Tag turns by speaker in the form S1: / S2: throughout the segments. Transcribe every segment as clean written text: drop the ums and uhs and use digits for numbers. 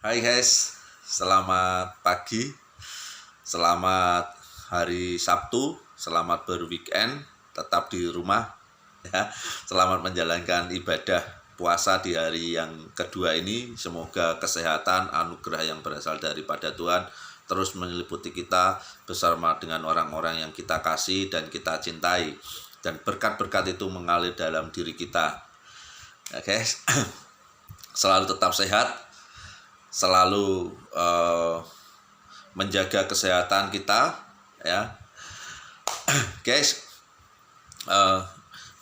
S1: Hai guys, selamat pagi, selamat hari Sabtu, selamat berweekend, tetap di rumah ya. Selamat menjalankan ibadah puasa di hari yang kedua ini. Semoga kesehatan, anugerah yang berasal daripada Tuhan terus menyeliputi kita bersama dengan orang-orang yang kita kasih dan kita cintai, dan berkat-berkat itu mengalir dalam diri kita ya guys. Selalu tetap sehat, selalu menjaga kesehatan kita ya guys.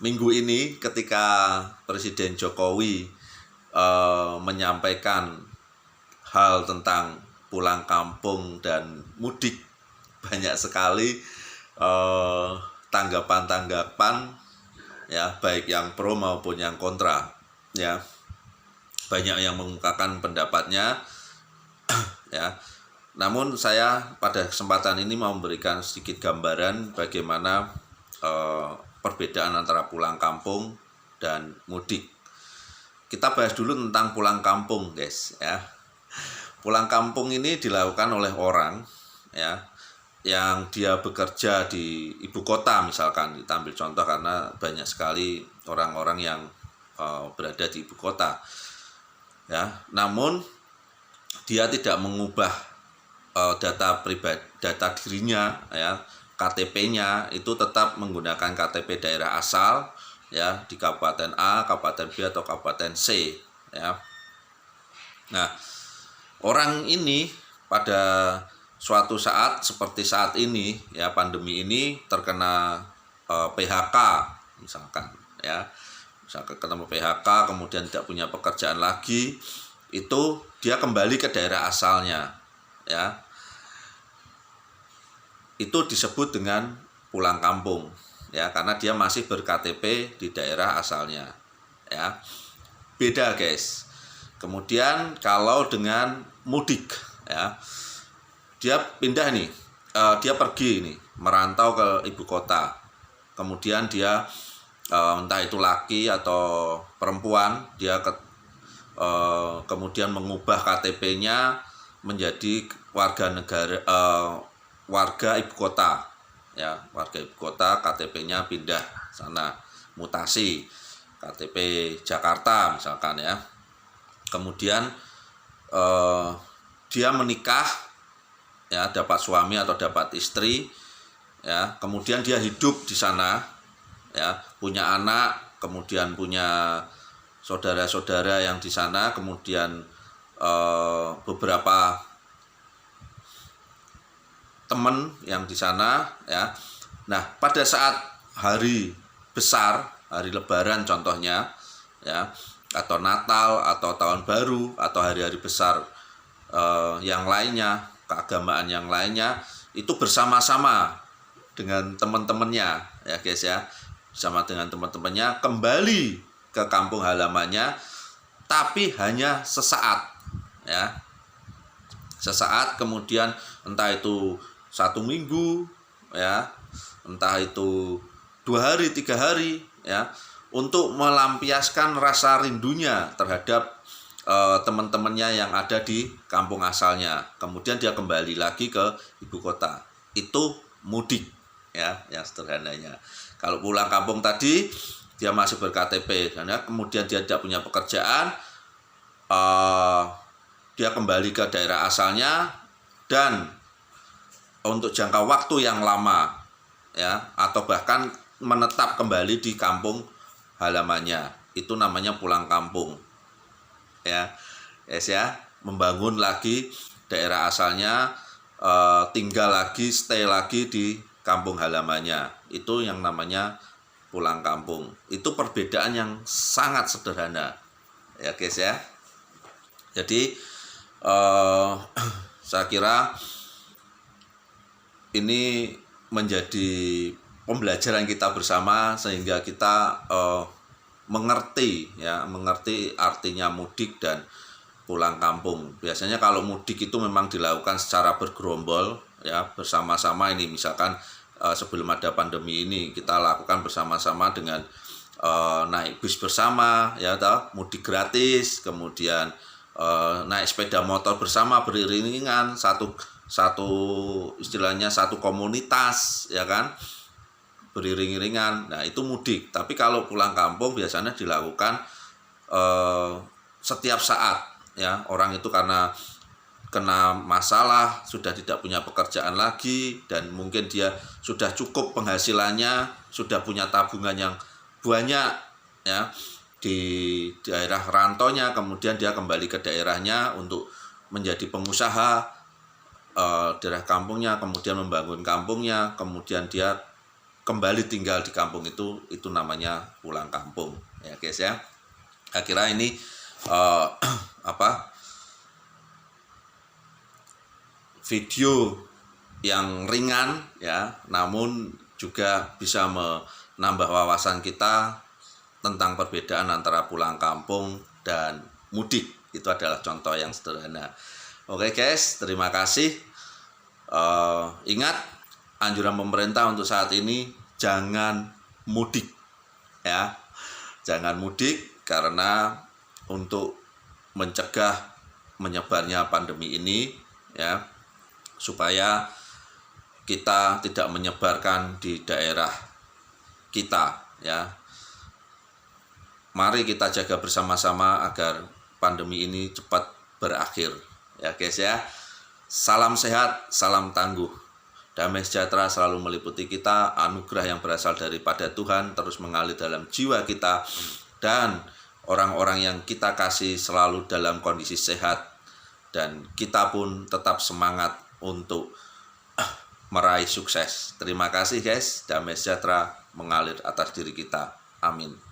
S1: Minggu ini ketika Presiden Jokowi menyampaikan hal tentang pulang kampung dan mudik, banyak sekali tanggapan-tanggapan ya, baik yang pro maupun yang kontra ya. Banyak yang mengungkapkan pendapatnya ya. Namun saya pada kesempatan ini mau memberikan sedikit gambaran bagaimana perbedaan antara pulang kampung dan mudik. Kita bahas dulu tentang pulang kampung guys ya. Pulang kampung ini dilakukan oleh orang ya yang dia bekerja di ibu kota, misalkan kita ambil contoh karena banyak sekali orang-orang yang berada di ibu kota ya. Namun dia tidak mengubah data pribadi, data dirinya ya, KTP-nya itu tetap menggunakan KTP daerah asal ya, di Kabupaten A, Kabupaten B atau Kabupaten C ya. Nah, orang ini pada suatu saat seperti saat ini ya, pandemi ini terkena PHK misalkan ya. Misalkan ketemu PHK kemudian tidak punya pekerjaan lagi, itu dia kembali ke daerah asalnya ya. Itu disebut dengan pulang kampung ya, karena dia masih ber-KTP di daerah asalnya ya. Beda guys. Kemudian kalau dengan mudik ya, dia pindah nih, dia pergi nih, merantau ke ibu kota. Kemudian dia entah itu laki atau perempuan, dia kemudian mengubah KTP-nya menjadi warga negara, warga ibu kota ya, warga ibu kota, KTP-nya pindah sana, mutasi KTP Jakarta misalkan ya. Kemudian dia menikah ya, dapat suami atau dapat istri ya, kemudian dia hidup di sana ya, punya anak, kemudian punya saudara-saudara yang di sana, kemudian beberapa teman yang di sana ya. Nah, pada saat hari besar, hari Lebaran contohnya ya, atau Natal atau Tahun Baru atau hari-hari besar yang lainnya, keagamaan yang lainnya, itu bersama-sama dengan teman-temannya ya guys ya, bersama dengan teman-temannya kembali ke kampung halamannya, tapi hanya sesaat ya, sesaat. Kemudian entah itu 1 minggu ya, entah itu 2 hari 3 hari ya, untuk melampiaskan rasa rindunya terhadap teman-temannya yang ada di kampung asalnya. Kemudian dia kembali lagi ke ibu kota. Itu mudik ya, yang sederhananya. Kalau pulang kampung tadi dia masih ber-KTP, karena kemudian dia tidak punya pekerjaan, dia kembali ke daerah asalnya dan untuk jangka waktu yang lama ya, atau bahkan menetap kembali di kampung halamannya. Itu namanya pulang kampung ya guys ya, membangun lagi daerah asalnya, tinggal lagi, stay lagi di kampung halamannya. Itu yang namanya pulang kampung. Itu perbedaan yang sangat sederhana ya guys ya. Jadi saya kira ini menjadi pembelajaran kita bersama, sehingga kita mengerti ya, mengerti artinya mudik dan pulang kampung. Biasanya kalau mudik itu memang dilakukan secara bergerombol ya, bersama-sama. Ini misalkan sebelum ada pandemi ini kita lakukan bersama-sama dengan naik bis bersama ya, mudik gratis, kemudian naik sepeda motor bersama beriringan, satu istilahnya satu komunitas, ya kan, beriring-iringan. Nah, itu mudik. Tapi kalau pulang kampung biasanya dilakukan setiap saat, ya. Orang itu karena kena masalah, sudah tidak punya pekerjaan lagi, dan mungkin dia sudah cukup penghasilannya, sudah punya tabungan yang banyak, ya, di daerah rantaunya, kemudian dia kembali ke daerahnya untuk menjadi pengusaha daerah kampungnya, kemudian membangun kampungnya, kemudian dia kembali tinggal di kampung itu namanya pulang kampung, ya guys ya. Akhirnya ini video yang ringan, ya, namun juga bisa menambah wawasan kita tentang perbedaan antara pulang kampung dan mudik. Itu adalah contoh yang sederhana. Oke guys, terima kasih. Ingat anjuran pemerintah untuk saat ini, jangan mudik, ya, jangan mudik, karena untuk mencegah menyebarnya pandemi ini, ya, supaya kita tidak menyebarkan di daerah kita, ya. Mari kita jaga bersama-sama agar pandemi ini cepat berakhir, ya guys ya. Salam sehat, salam tangguh. Damai sejahtera selalu meliputi kita, anugerah yang berasal daripada Tuhan terus mengalir dalam jiwa kita, dan orang-orang yang kita kasih selalu dalam kondisi sehat, dan kita pun tetap semangat untuk meraih sukses. Terima kasih guys, damai sejahtera mengalir atas diri kita. Amin.